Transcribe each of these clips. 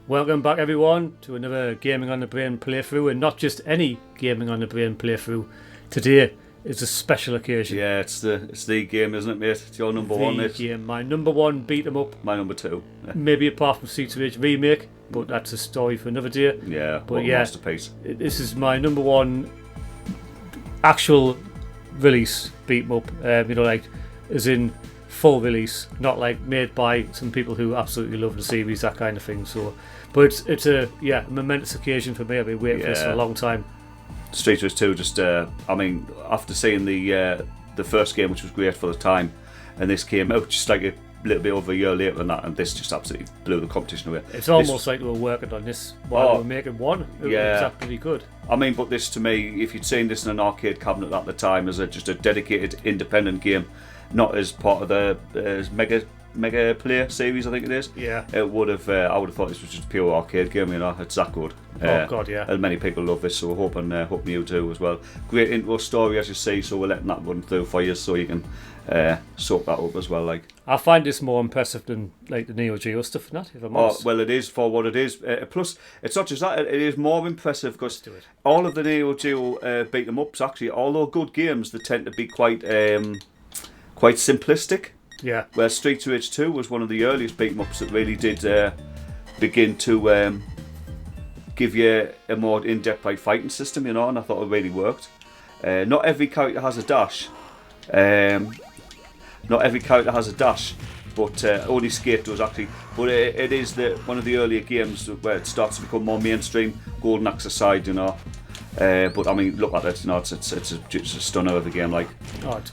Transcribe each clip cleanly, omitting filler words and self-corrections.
Welcome back everyone to another Gaming on the Brain playthrough, and not just any Gaming on the Brain playthrough. Today is a special occasion. Yeah, it's the game, isn't it, mate? It's your number one, mate. Game. My number one beat 'em up. My number two. Yeah. Maybe apart from Streets of Rage remake, but that's a story for another day. Yeah, but what a masterpiece. This is my number one actual release beat 'em up. Like as in full release, not like made by some people who absolutely love the series, that kind of thing. So, but it's a momentous occasion for me. I've been waiting for this for a long time. Street Rage 2 just, after seeing the first game, which was great for the time, and this came out just like a little bit over a year later than that, and this just absolutely blew the competition away. It's almost like we were working on this while we were making one. It was actually good. I mean, but this to me, if you'd seen this in an arcade cabinet at the time as just a dedicated independent game, not as part of the Mega Player series, I think it is. Yeah. It would have. I would have thought this was just a pure arcade game. You know, it's that good. Oh God, yeah. And many people love this, so hoping you do as well. Great intro story, as you see. So we're letting that run through for you, so you can soak that up as well. Like, I find this more impressive than like the Neo Geo stuff, and that. If I'm honest. Well, it is for what it is. Plus, it's not just that; it is more impressive because all of the Neo Geo beat 'em ups, actually, although good games, they tend to be quite simplistic. Yeah. Where Street Rage 2 was one of the earliest beat 'em ups that really did begin to give you a more in-depth fighting system, you know, and I thought it really worked. Not every character has a dash. But only Skate does actually. But it is one of the earlier games where it starts to become more mainstream. Golden Axe aside, you know. But I mean, look at it. You know, it's a stunner of a game. Like,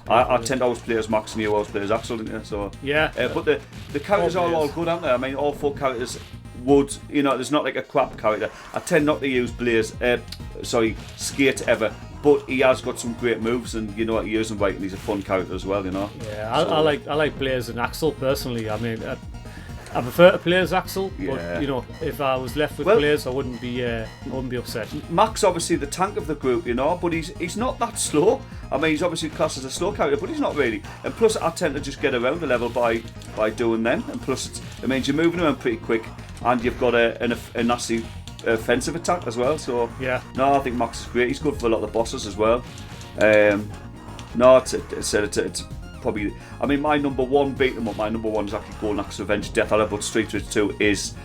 I tend to always play as Max, and you always play as Axel, didn't you? So yeah. But the characters are all good, aren't they? I mean, all four characters would, you know, there's not like a crap character. I tend not to use Skate ever. But he has got some great moves, and you know what, he uses them right, and he's a fun character as well, you know. Yeah, I like Blaze and Axel personally. I mean, I prefer to play as Axel, but you know, if I was left with Blaze, I wouldn't be upset. Max, obviously the tank of the group, you know, but he's not that slow. I mean, he's obviously classed as a slow character, but he's not really. And plus, I tend to just get around the level by doing them. And plus, it means you're moving around pretty quick, and you've got a nasty offensive attack as well. So yeah, no, I think Max is great. He's good for a lot of the bosses as well. It's probably, I mean, my number one beat 'em up. My number one is actually Golden Axe Revenge Death Adder, but Street Rage 2 is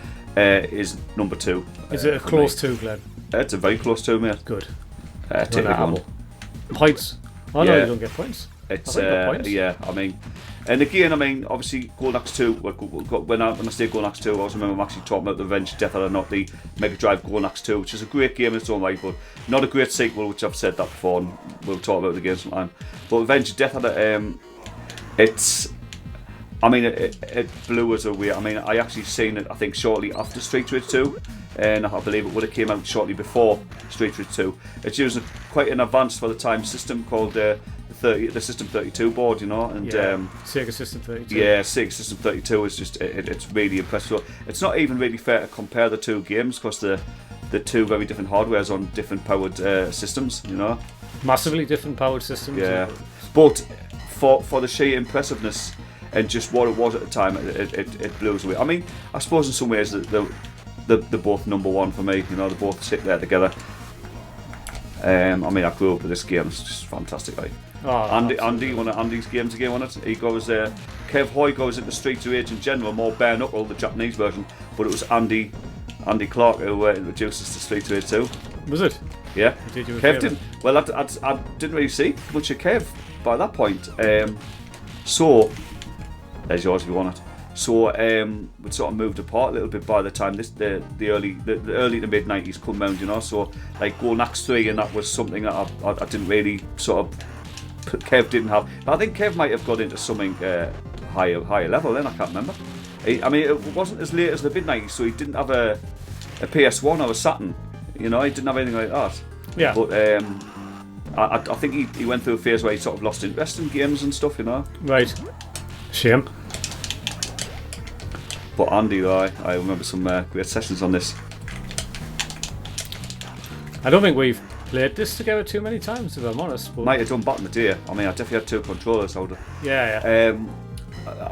number two. Is it a close two, Glenn? It's a very close two, mate. Good. Take one. Points. Oh no, you don't get points. It's points. Yeah, I mean, and again, I mean, obviously Golden Axe 2. When I say Golden Axe 2, I always remember I'm actually talking about the Revenge Death Adder, not the Megadrive Golden Axe 2, which is a great game in its own right, but not a great sequel, which I've said that before, and we'll talk about the game sometime. But Revenge Death Adder, it blew us away. I mean, I actually seen it, I think, shortly after Street Rage 2, and I believe it would have came out shortly before Street Rage 2. It's using quite an advanced for the time system called the System 32 board, you know, and Sega System 32. Yeah, Sega System 32 is just it's really impressive. So it's not even really fair to compare the two games because the two very different hardwares on different powered systems, you know. Massively different powered systems. Yeah, but for the sheer impressiveness and just what it was at the time, it blew us away. I mean, I suppose in some ways they're both number one for me. You know, they both sit there together. I mean, I grew up with this game. It's just fantastic. Like, Andy, one of Andy's games again on it. He goes, Kev Hoy goes into Street Rage in general, more bare knuckle, the Japanese version. But it was Andy Clark who introduced us to Street Rage 2. Was it? Yeah. Did you Kev didn't. Well, I didn't really see much of Kev by that point. So there's yours if you want it. So we'd sort of moved apart a little bit by the time the early to mid 90s come round, you know. So like Golden Axe 3, and that was something that I didn't really sort of. Kev didn't have. I think Kev might have got into something higher level then. I can't remember. I mean, it wasn't as late as the mid 90s, so he didn't have a PS1 or a Saturn. You know, he didn't have anything like that. Yeah. But I think he went through a phase where he sort of lost interest in games and stuff, you know. Right. Shame. But Andy, though, I remember some great sessions on this. I don't think we've played this together too many times, if I'm honest. But might have done back in the day. I mean, I definitely had two controllers. Yeah.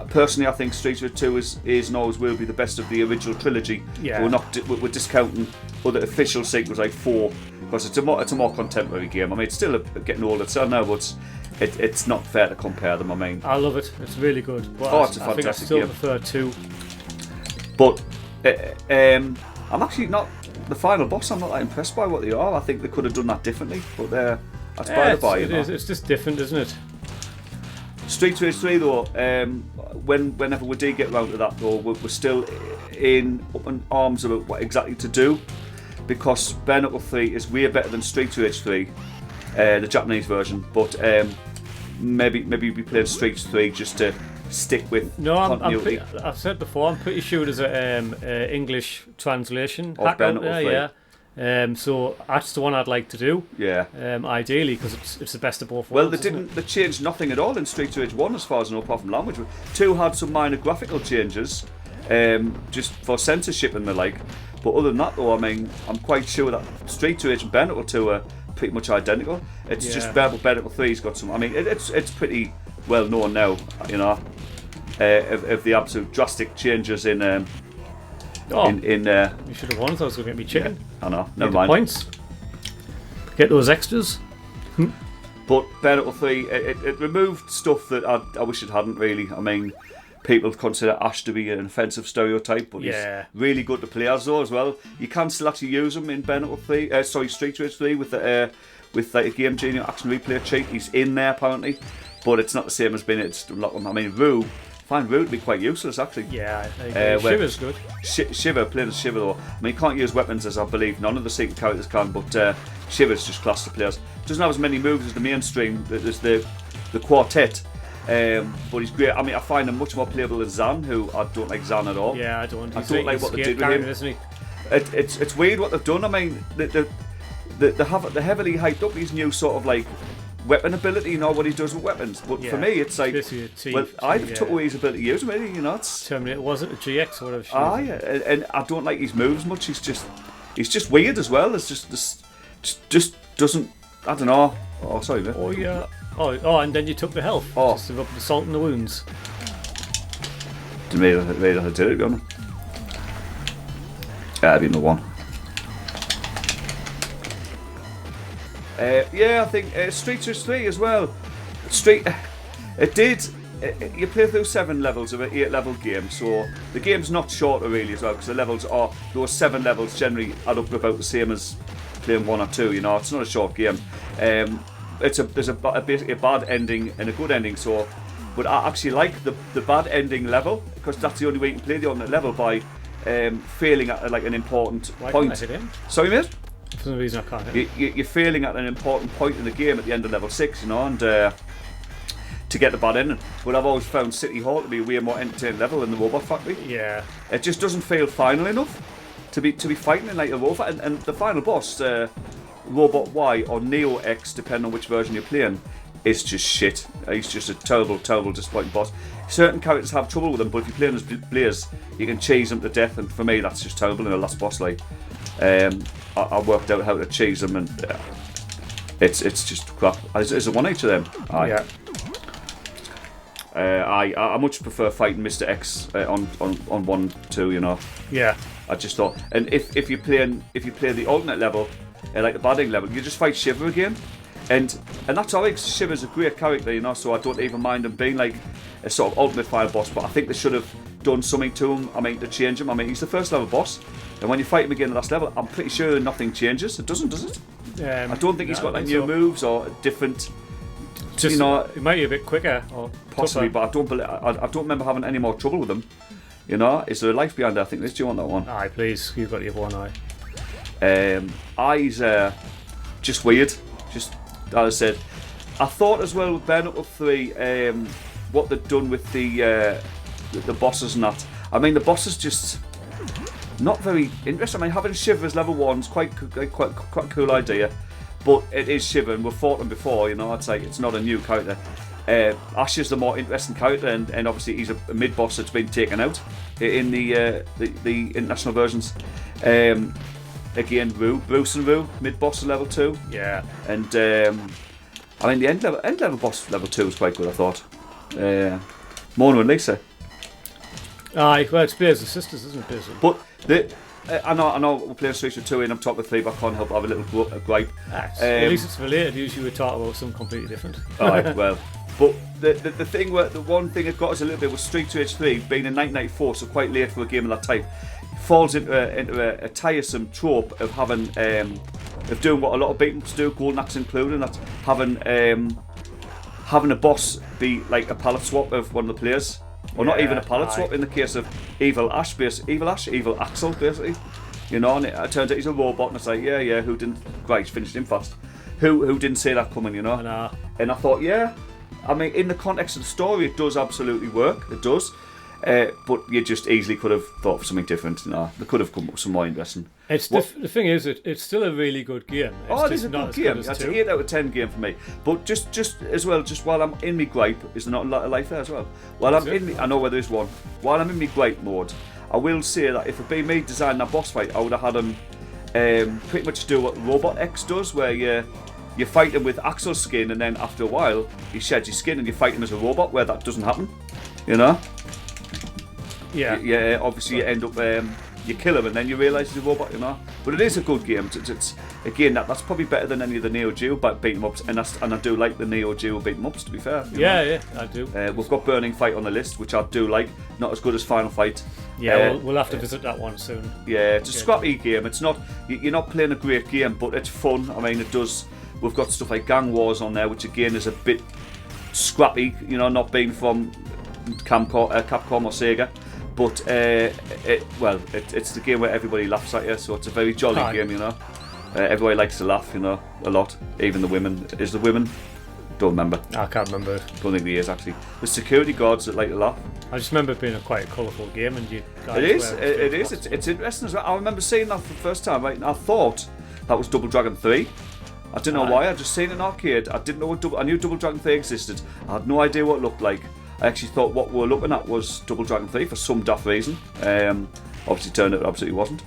personally, I think Street Fighter 2 is and always will be the best of the original trilogy. Yeah. We're discounting other official sequels like 4 because it's a more contemporary game. I mean, it's still getting older, so I know, but it's not fair to compare them. I mean, I love it. It's really good. But it's a I think I fantastic still game. prefer 2. But I'm actually not the final boss. I'm not that impressed by what they are. I think they could have done that differently, but that's by the by. It's just different, isn't it? Street Fighter 3 though, whenever we do get round to that though, we're still up in arms about what exactly to do, because Bare Knuckle 3 is way better than Street Fighter 3, the Japanese version, but maybe we play Street Fighter 3 just to stick with continuity. I've said before, I'm pretty sure there's an English translation of Bare Knuckle 3. Yeah. So that's the one I'd like to do. Yeah. Ideally, because it's the best of both Well, worlds. they changed nothing at all in Street Fighter 1 as far as I know, apart from language. 2 had some minor graphical changes, just for censorship and the like. But other than that, though, I mean, I'm quite sure that Street Fighter and Bare Knuckle 2 are pretty much identical. It's just Bare Knuckle 3's got some. I mean, it's pretty well known now, you know, of the absolute drastic changes in. You should have won, so I was going to get me chicken. Yeah, I know, Get never the mind. points. Get those extras. But Bare Knuckle 3, it removed stuff that I wish it hadn't really. I mean, people consider Ash to be an offensive stereotype, but he's really good to play as though as well. You can still actually use him in Bare Knuckle 3, Street Fighter 3 with like a Game Genie action replay cheat. He's in there apparently, but it's not the same as being able to unlock him. I mean, I find Rue to be quite useless actually. Yeah, I agree. Shiver's good. Shiver, playing as Shiver though. I mean, you can't use weapons as I believe none of the secret characters can, but Shiver's just class to players. Doesn't have as many moves as the mainstream, as the quartet, but he's great. I mean, I find him much more playable than Zan, who I don't like Zan at all. Yeah, I don't like what they did with him. Isn't he? It's weird what they've done. I mean, they heavily hyped up his new sort of like weapon ability, you know, what he does with weapons. But for me, it's like, I've took away his ability to use him, really, you know. It's Terminator, was it a GX or whatever? Yeah, and I don't like his moves much. He's just weird as well. It's just doesn't. I don't know. Oh, sorry, mate. Oh yeah. Oh, and then you took the health. Oh, just to rub the salt in the wounds. Didn't really how to do it, to be honest. That'd be another one. I think Street Fighter 3 as well. You play through 7 levels of an 8-level game, so the game's not shorter really as well, because the levels are, those 7 levels generally add up to about the same as playing 1 or 2, you know, it's not a short game. There's basically a bad ending and a good ending, so, but I actually like the bad ending level, because that's the only way you can play the alternate level, by failing at like an important point. Can I hit him? Sorry, mate? For some reason I can't hit him. You're failing at an important point in the game at the end of level 6, you know, and to get the bad ending. But I've always found City Hall to be a way more entertaining level than the Robot Factory. Yeah. It just doesn't feel final enough to be fighting in like a robot. And the final boss, Robot Y or Neo X, depending on which version you're playing, is just shit. He's just a terrible disappointing boss. Certain characters have trouble with him, but if you're playing as Blaze, you can cheese them to death, and for me that's just terrible in the last boss. Like, I worked out how to cheese them, and it's just crap. Is it one each of them? Yeah. I much prefer fighting Mr. X on 1-2, you know. Yeah. I just thought, and if you play the alternate level, like the badding level, you just fight Shiver again, and that's alright. Shiver's a great character, you know, so I don't even mind him being like a sort of ultimate final boss. But I think they should have done something to him. I mean, to change him. I mean, he's the first level boss, and when you fight him again at last level, I'm pretty sure nothing changes. It doesn't, does it? I don't think he's got like new moves or different. Just, you know, it might be a bit quicker or possibly, tougher. but I don't remember having any more trouble with him. You know, is there a life behind that? I think this. Do you want that one? Aye, please. You've got the other one, aye. Eyes just weird. Just as I said, I thought as well with Bare Knuckle 3, what they'd done with the bosses and that. I mean, the bosses just not very interesting. I mean, having Shiver as level 1 is quite a cool idea, but it is Shiver, and we've fought him before. You know, it's not a new character. Ash is the more interesting character, and obviously he's a mid boss that's been taken out in the international versions. Again, Bruce and Rue, mid boss level 2. Yeah. And I mean the end level boss level 2 was quite good, I thought. Mona and Lisa. Aye, well, it's Bears and Sisters, isn't it, basically? But I know we're playing Street Fighter 2 and I'm talking 3, but I can't help but have a little gripe. At least it's related. Usually we talk about something completely different. Alright, well. But the one thing it got us a little bit was Street Fighter 3 being in 1994, so quite late for a game of that type, falls into a tiresome trope of having of doing what a lot of beat 'em ups do, Golden Axe included, and that's having a boss be like a palette swap of one of the players. Or not even a palette swap in the case of Evil Axel, basically. You know, and it turns out he's a robot, and it's like, yeah, who didn't? Right, finished him fast. Who didn't see that coming? You know. And I thought, I mean, in the context of the story, it does absolutely work. It does. But you just easily could have thought of something different. They could have come up with some more interesting. The thing is, it's still a really good game. It is a good game. That's an 8 out of 10 game for me. But just as well, just while I'm in me gripe, is there not a lot of life there as well? While I'm in me, I know where there's one. While I'm in me gripe mode, I will say that if it be me designing that boss fight, I would have had him pretty much do what Robot X does, where you fight him with Axel's skin, and then after a while, he sheds his skin and you fight him as a robot, where that doesn't happen. You know? Yeah. Obviously, you end up you kill him and then you realise he's a robot, you know. But it is a good game. It's again that's probably better than any of the Neo Geo beat 'em ups, and I do like the Neo Geo beat 'em ups, to be fair. Yeah, I do. We've got Burning Fight on the list, which I do like. Not as good as Final Fight. Yeah, we'll have to visit that one soon. Yeah, it's a scrappy game. It's not you're not playing a great game, but it's fun. I mean, it does. We've got stuff like Gang Wars on there, which again is a bit scrappy. You know, not being from Capcom or Sega. But it's the game where everybody laughs at you, so it's a very jolly game, you know. Everybody likes to laugh, you know, a lot. Even the women. Is the women? Don't remember. I can't remember. Don't think there is actually. The security guards that like to laugh. I just remember it being a quite colourful game, and you. It is. It's interesting as well. I remember seeing that for the first time, right? And I thought that was Double Dragon 3. I didn't know why. I just seen it in an arcade. I didn't know I knew Double Dragon 3 existed. I had no idea what it looked like. I actually thought what we were looking at was Double Dragon 3 for some daft reason. Obviously turned out it absolutely wasn't.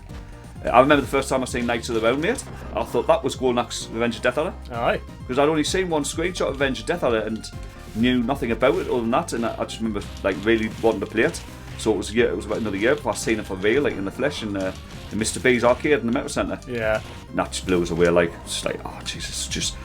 I remember the first time I seen Knights of the Round Mate, I thought that was Golden Axe Revenge of Death Adder. Aye. Because I'd only seen one screenshot of Revenge of Death Adder and knew nothing about it other than that, and I just remember like really wanting to play it. So it was about another year before I seen it for real, like in the flesh, in the Mr. B's arcade in the Metro Centre. Yeah. And that just blew us away, like, it's like, oh Jesus, just,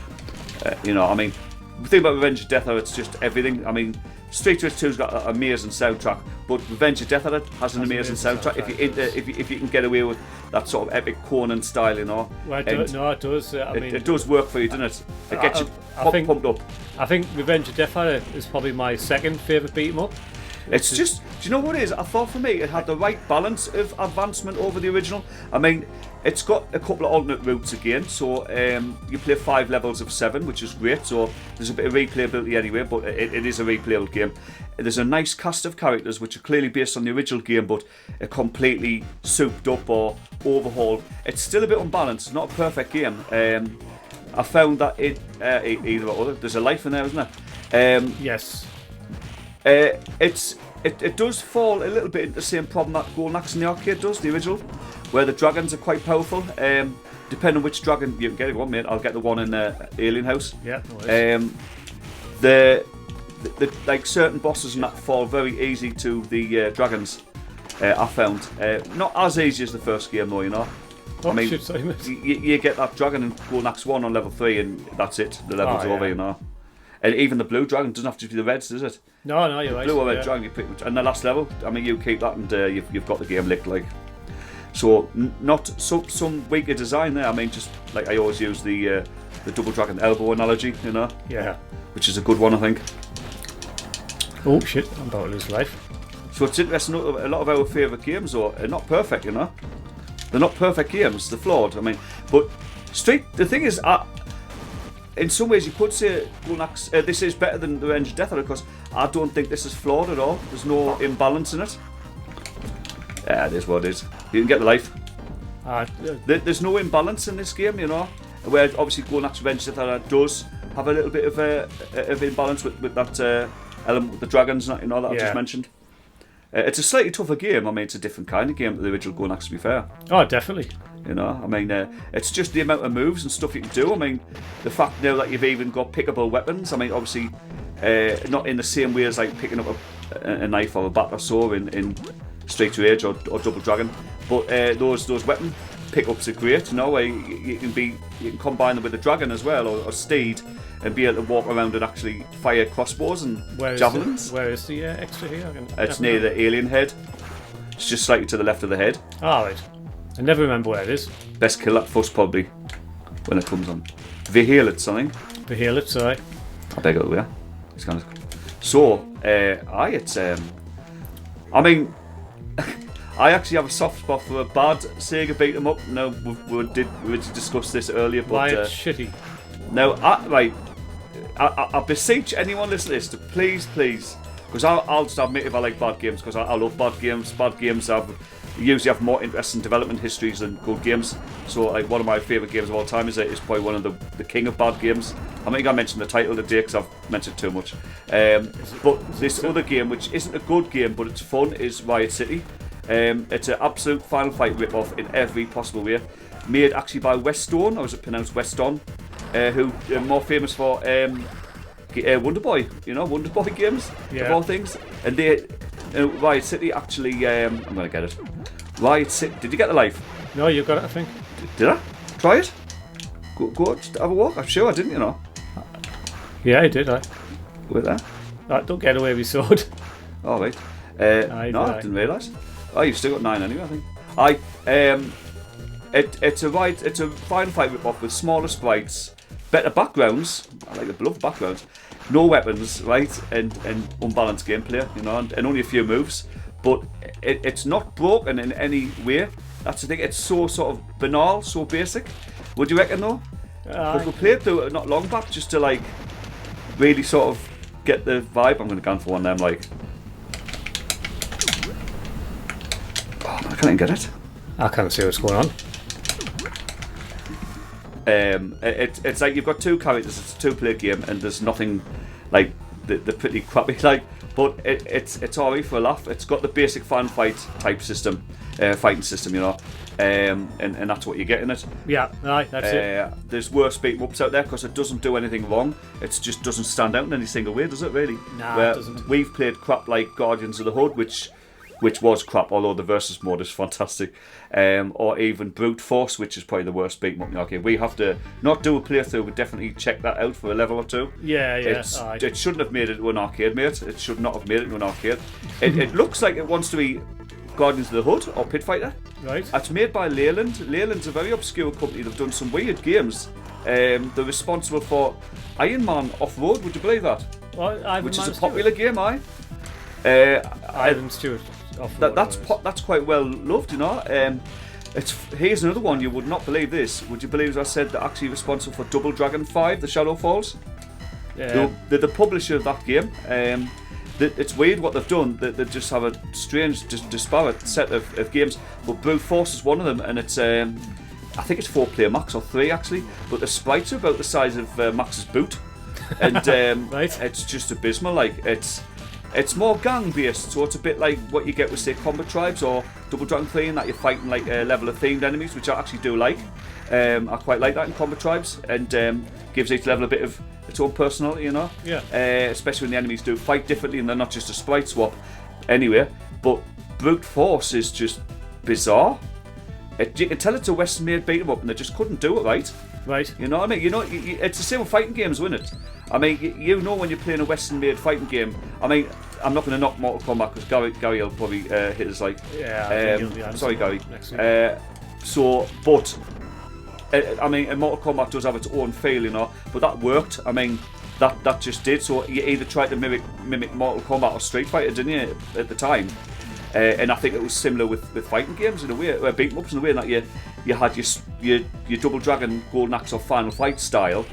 you know, I mean, the thing about Revenge of Death Adder, it's just everything. I mean, Street Fighter 2's got an amazing soundtrack, but Revenge of Death Adder has an amazing soundtrack. If you can get away with that sort of epic Conan style, you know. Well, it does. I mean, it does work for you, doesn't it? It gets you pumped up. I think Revenge of Death Adder is probably my second favourite beat 'em up. It's just, do you know what it is? I thought for me it had the right balance of advancement over the original. I mean, it's got a couple of alternate routes again, so you play 5 levels of 7, which is great, so there's a bit of replayability anyway, but it is a replayable game. There's a nice cast of characters which are clearly based on the original game, but are completely souped up or overhauled. It's still a bit unbalanced, not a perfect game. I found that either or other, there's a life in there, isn't there? Yes. It does fall a little bit into the same problem that Golden Axe in the arcade does, the original, where the dragons are quite powerful. Depending on which dragon you can get, if you want, mate. I'll get the one in the Alien House. Yeah. No the like certain bosses and that fall very easy to the dragons. I found not as easy as the first game though, you know. I mean, you get that dragon in Golden Axe 1 on level 3, and that's it. The level's over, you know. And even the blue dragon doesn't have to be the reds, does it? No, you're right. Blue or red dragon, you pretty much. And the last level, I mean, you keep that, and you've got the game licked, like. So not some weaker design there. I mean, just like I always use the double dragon elbow analogy, you know. Yeah. Which is a good one, I think. Oh shit! I'm about to lose life. So it's interesting. A lot of our favourite games are not perfect, you know. They're not perfect games. They're flawed. I mean, but the thing is, in some ways, you could say Golden Axe, this is better than the Revenge of Death Adder, because I don't think this is flawed at all. There's no imbalance in it. Yeah, it is what it is. You can get the life. There's no imbalance in this game, you know. Where obviously Golden Axe Revenge of Death Adder does have a little bit of imbalance with that element with the dragons, you know, that I just mentioned. It's a slightly tougher game. I mean, it's a different kind of game to the original Golden Axe, to be fair. Oh, definitely. You know, I mean, it's just the amount of moves and stuff you can do. I mean, the fact now that you've even got pickable weapons. I mean, obviously, not in the same way as like picking up a knife or a bat or so in Streets of Rage or Double Dragon. But those weapon pickups are great, you know, where you can combine them with a dragon as well, or steed, and be able to walk around and actually fire crossbows and javelins. Where is the extra here? It's near the alien head. It's just slightly to the left of the head. Oh, right. I never remember where it is. Best kill that first probably when it comes on. Viheel something. Viheel, sorry. I beg it, yeah. It's kind of so. It's I mean, I actually have a soft spot for a bad Sega beat 'em up. No, we did discuss this earlier, but why it's shitty. No, I beseech anyone listening to this to please, because I'll just admit if I like bad games, because I love bad games. Bad games usually have more interesting development histories than good games. So, like, one of my favourite games of all time is probably one of the king of bad games. I think I mentioned the title today because I've mentioned too much. But this other game, which isn't a good game but it's fun, is Riot City. It's an absolute Final Fight rip-off in every possible way. Made actually by Westone, or is it pronounced Weston? Who are more famous for Wonder Boy, Wonder Boy games, of all things. And they, Riot City actually, I'm going to get it. Riot City, did you get the live? No, you got it, I think. Did I? Try it? Go just have a walk? I'm sure I didn't, Yeah, I did, With that? Don't get away with your sword. Oh, right. I didn't realise. Oh, you've still got 9 anyway, I think. It's a Final Fight rip-off with smaller sprites, better backgrounds. I like the beloved backgrounds. No weapons, right, and unbalanced gameplay, and only a few moves. But it's not broken in any way. That's the thing. It's so sort of banal, so basic. Would you reckon though? Because we played through it not long back just to like really sort of get the vibe. I'm going to go for one of them like. Oh, I can't even get it. I can't see what's going on. It's like you've got two characters. It's a 2-player game, and there's nothing like they're pretty crappy. Like, but it's alright for a laugh. It's got the basic fan fight type system, fighting system, and that's what you get in it. Yeah, right, that's it. There's worse beat 'em ups out there because it doesn't do anything wrong. It just doesn't stand out in any single way, does it? Really? Nah, it doesn't. We've played crap like Guardians of the Hood, which was crap, although the versus mode is fantastic. Or even Brute Force, which is probably the worst beat 'em up in the arcade. We have to not do a playthrough, but definitely check that out for a level or two. Yeah. It shouldn't have made it into an arcade, mate. It should not have made it into an arcade. It looks like it wants to be Guardians of the Hood or Pit Fighter. Right. It's made by Leyland. Leyland's a very obscure company. They've done some weird games. They're responsible for Iron Man Off-Road, would you believe that? Well, which is a popular game, Ivan Stewart. That's quite well loved, here's another one you would not believe this. Would you believe, as I said, they're actually responsible for Double Dragon 5, The Shadow Falls? Yeah. They're the publisher of that game. It's weird what they've done. They just have a strange, disparate set of games. But Brute Force is one of them, and it's I think it's 4-player max or 3 actually. But the sprites are about the size of Max's boot, and right. It's just abysmal. Like it's more gang based, so it's a bit like what you get with say Combat Tribes or Double Dragon 3, in that you're fighting like a level of themed enemies, which I actually do like. I quite like that in Combat Tribes, and gives each level a bit of its own personality, Yeah. Especially when the enemies do fight differently and they're not just a sprite swap. Anyway, but Brute Force is just bizarre. You can tell it's a Western-made beat 'em up, and they just couldn't do it right. Right. You know what I mean? It's the same with fighting games, isn't it? I mean, when you're playing a Western-made fighting game. I mean, I'm not going to knock Mortal Kombat because Gary will probably hit us like. Yeah. Sorry, Gary. Next week. But I mean, and Mortal Kombat does have its own feel, but that worked. I mean, that just did. So you either tried to mimic Mortal Kombat or Street Fighter, didn't you, at the time? And I think it was similar with fighting games in a way, beat 'em ups in a way, that you had your Double Dragon, Golden Axe or Final Fight style,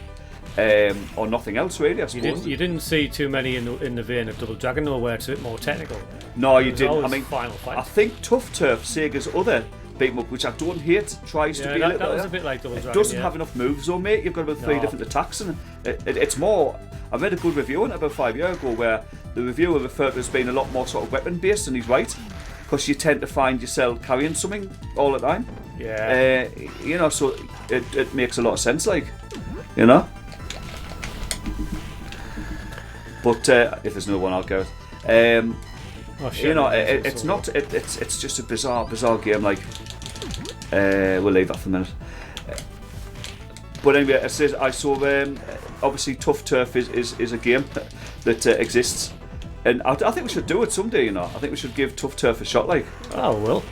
or nothing else really. I suppose you didn't see too many in the vein of Double Dragon, or where it's a bit more technical. No, you didn't. I mean, Final Fight. I think Tough Turf, Sega's other beat 'em up, which I don't hate, tries to be a little that was bit. a bit like Double Dragon. It doesn't have enough moves though, mate. You've got about 3 different attacks, and it's more. I read a good review on it about 5 years ago, where the reviewer referred to it as being a lot more sort of weapon based, and he's right, because you tend to find yourself carrying something all the time. Yeah. So it makes a lot of sense, like, But if there's another one, I'll go. Oh, shit, You know, yeah, it's so not. It's just a bizarre game. Like, we'll leave that for a minute. But anyway, I saw. Obviously, Tough Turf is a game that exists, and I think we should do it someday. You know, I think we should give Tough Turf a shot. Like, Oh, well.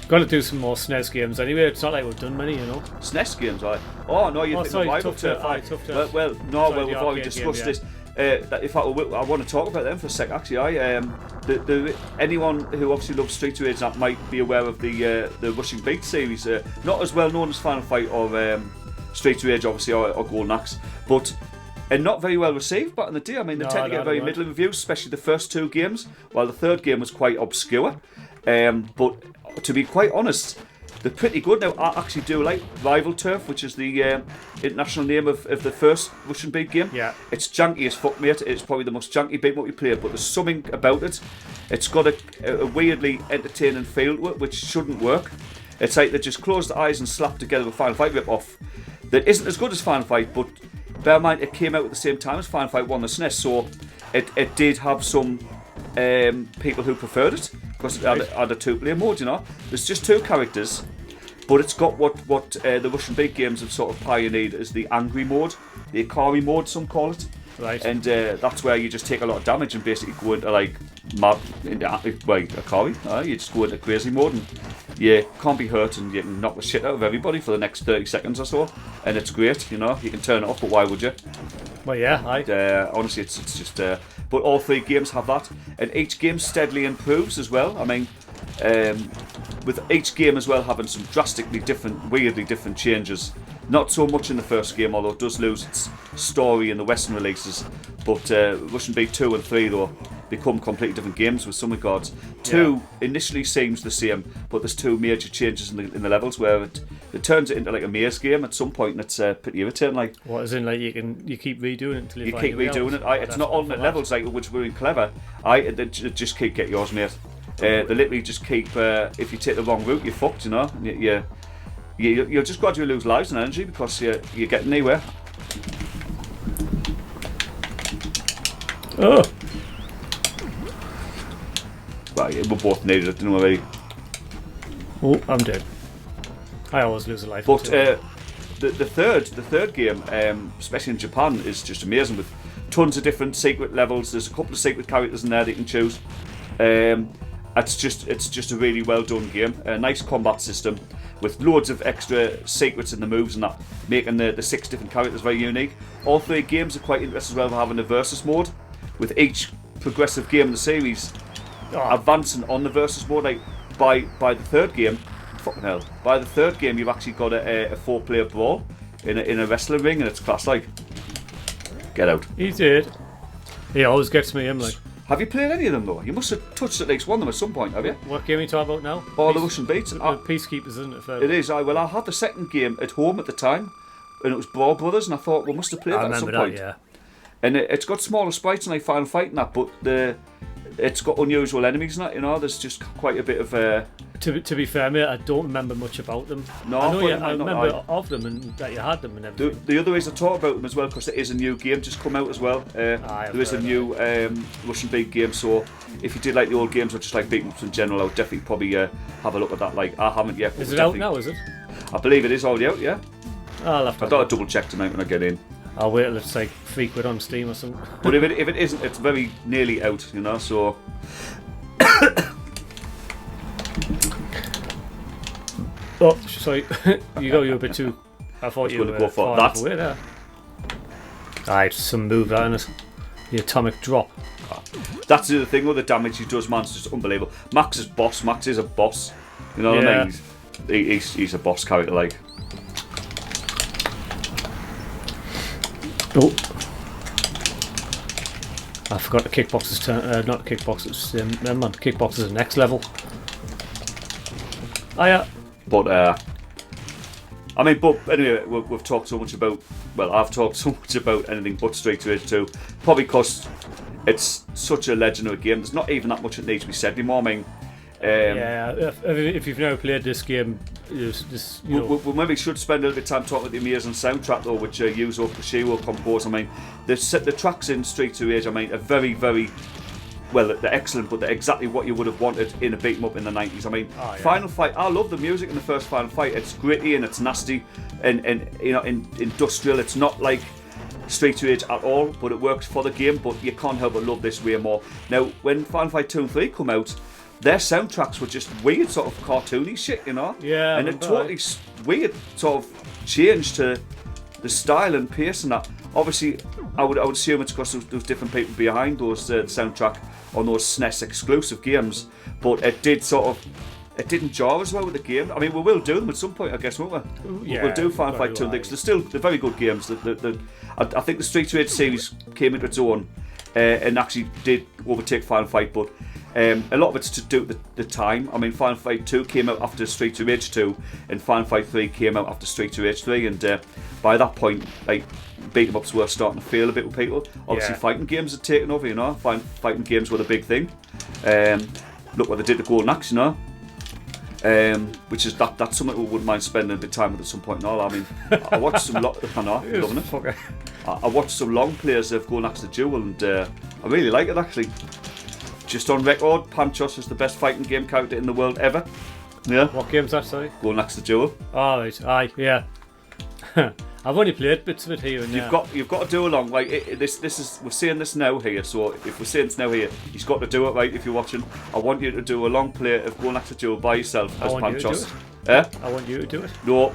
Got to do some more SNES games anyway. It's not like we've done many, you know. SNES games, right? Oh no, you think sorry, of Rival Tough Turf? Turf, aye, Tough Turf. Well, Sorry, we've the already arcade discussed game, this. In fact, I want to talk about them for a sec. Actually, anyone who obviously loves Street to Rage that might be aware of the Rushing Beat series. Not as well known as Final Fight or Street to Rage, obviously, or Golden Axe, but. And not very well received back in the day. I mean, they tend to get very middling reviews, especially the first two games, while the third game was quite obscure. But to be quite honest, they're pretty good. Now, I actually do like Rival Turf, which is the international name of the first Russian beat game. Yeah. It's janky as fuck, mate. It's probably the most janky beat we played, but there's something about it. It's got a weirdly entertaining feel to it, which shouldn't work. It's like they just close the eyes and slap together a Final Fight rip-off that isn't as good as Final Fight, but bear in mind, it came out at the same time as Final Fight 1 the SNES, so it did have some people who preferred it, because it had a two-player mode, you know. There's just two characters, but it's got what the Russian beat games have sort of pioneered as the angry mode, the Ikari mode, some call it. Right. And that's where you just take a lot of damage and basically go into like Ikari. You just go into crazy mode and you can't be hurt and you can knock the shit out of everybody for the next 30 seconds or so. And it's great, you know. You can turn it off, but why would you? Well, yeah, Honestly, it's just. But all three games have that, and each game steadily improves as well. I mean, with each game as well having some drastically different, weirdly different changes. Not so much in the first game, although it does lose its story in the Western releases. But Russian Beat 2 and 3, though, become completely different games with some regards. 2 initially seems the same, but there's two major changes in the levels where it turns it into like a maze game at some point, and it's pretty irritating. Like, what is in like you keep redoing it until you find keep redoing it. It's not alternate levels like which were clever. They just keep get yours, mate. They literally just keep. If you take the wrong route, you're fucked. You know. You'll just gradually lose lives and energy because you're getting anywhere. Oh. Right, we both needed it, didn't we? Really? Oh, I'm dead. I always lose a life. But the third game, especially in Japan, is just amazing with tons of different secret levels. There's a couple of secret characters in there that you can choose. It's just a really well done game. A nice combat system with loads of extra secrets in the moves and that, making the 6 different characters very unique. All 3 games are quite interesting as well for having a versus mode, with each progressive game in the series advancing on the versus mode. Like by the third game, fucking hell, by the third game you've actually got a 4-player brawl in a wrestling ring, and it's class. Like, get out. He did. He always gets me. I'm like. Have you played any of them though? You must have touched at least one of them at some point, have you? What game are you talking about now? Oh, the Russian Beats. Peacekeepers, isn't it? It is. I had the second game at home at the time, and it was Brawl Brothers, and I thought we must have played that at some point. Yeah. And it's got smaller sprites than like Final Fight and that, but it's got unusual enemies and that. You know, there's just quite a bit of. To be fair, mate, I don't remember much about them. No, I remember of them and that you had them and everything. The other reason I talk about them as well, because there is a new game just come out as well. There is a new Russian beat game, so if you did like the old games or just like beat 'em ups in general, I would definitely probably have a look at that. Like, I haven't yet. Is it out now, is it? I believe it is already out, yeah. I thought I'd double check tonight when I get in. I'll wait till it's like £3 on Steam or something. But if it isn't, it's very nearly out, you know, so... Oh, sorry. You're a bit too... I thought you were go for that. Away there. Alright, some move that in it. The atomic drop. That's the other thing, with the damage he does, man, it's just unbelievable. Max is boss. Max is a boss. You know what I mean? He's a boss character, like. Oh. I forgot the kickboxer's turn. Not the kickboxer's. Never mind. Kickboxer's next level. Oh, yeah. But I mean, but anyway, we've talked so much about. Well, I've talked so much about anything but Street to Rage 2, probably because it's such a legendary game. There's not even that much that needs to be said anymore. I mean, If you've never played this game, just you know. We maybe should spend a little bit of time talking about the amazing soundtrack though, which Yuzo Koshiro composed. I mean, the tracks in Streets of Rage, I mean, are very, very well. They're excellent, but they're exactly what you would have wanted in a beat 'em up in the 90s. I mean, Final Fight. I love the music in the first Final Fight. It's gritty and it's nasty and you know, industrial. It's not like Streets of Rage at all, but it works for the game. But you can't help but love this way more. Now, when Final Fight 2 and 3 come out, their soundtracks were just weird, sort of cartoony shit, you know? Yeah. And it totally weird sort of change to the style and pace and that. Obviously, I would assume it's because there was different people behind those soundtrack on those SNES exclusive games, but it didn't jar as well with the game. I mean, we will do them at some point, I guess, won't we? Yeah, we'll do Final Fight 2 because they're very good games. I think the Streets of Rage series came into its own and actually did overtake Final Fight, but a lot of it's to do with the time. I mean, Final Fight 2 came out after Streets of Rage 2, and Final Fight 3 came out after Streets of Rage 3, and by that point, like, beat 'em ups were starting to fail a bit with people. Obviously, fighting games had taken over, you know. Fighting games were the big thing. Look what they did to Golden Axe, you know. Which is that's something we wouldn't mind spending a bit of time with at some point and all. I mean, I watched some loving it. I watched some long players of Golden Axe the Duel, and I really like it actually. Just on record, Panchos is the best fighting game character in the world ever. Yeah. What game's that, sorry? Golden Axe the Duel. Oh, right. Aye, yeah. I've only played bits of it here and there. You've got to do along. Like this is we're saying this now here. So if we're saying this now here, he's got to do it right. If you're watching, I want you to do a long play of Golden Axe the Duel by yourself as Panchos. I want you to do it. No,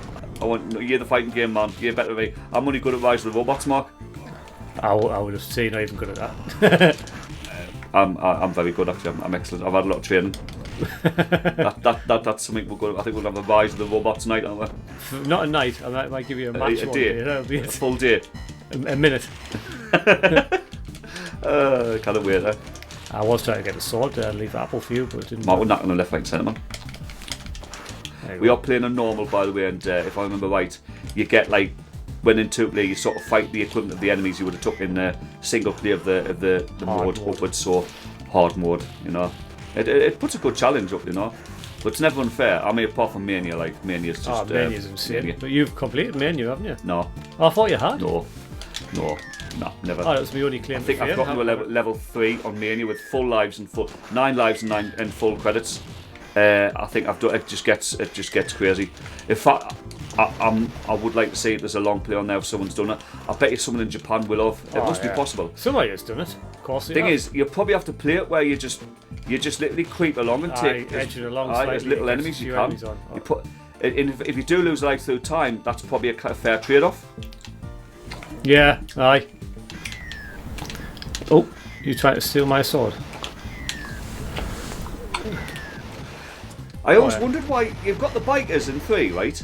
you're the fighting game man. You're better than me. I'm only good at Rise of the Robots, Mark. I would have seen I'm even good at that. I'm very good actually. I'm excellent. I've had a lot of training. That's something we're good. I think we'll have a Rise of the Robots night, aren't we? Not a night. I might give you a match a one day. That'll be a full day. A minute. Kind of weird, eh? I was trying to get a sword to leave Apple for you, but it didn't. Mark, we're not going to left, right, centre, man. We are playing on normal, by the way, and if I remember right, you get like when in two player, you sort of fight the equivalent of the enemies you would have took in the single player of the mode upwards, so hard mode, you know. It puts a good challenge up, you know. But it's never unfair. I mean, apart from Mania, like Mania's just. Mania's insane. Mania. But you've completed Mania, haven't you? No. Oh, I thought you had. No, never. Oh, that was my only claim. I think I've got to a level 3 on Mania with full lives and 9 lives and full credits. I think I've done. It just gets crazy. In fact, I would like to see there's a long play on there if someone's done it. I bet you someone in Japan will have. It must be possible. Somebody has done it. Of course. Thing is, you probably have to play it where you just literally creep along and take as little enemies you can. You put, if you do lose life through time, that's probably a fair trade-off. Yeah. Aye. Oh, you tried to steal my sword. I always wondered why you've got the bikers in 3, right?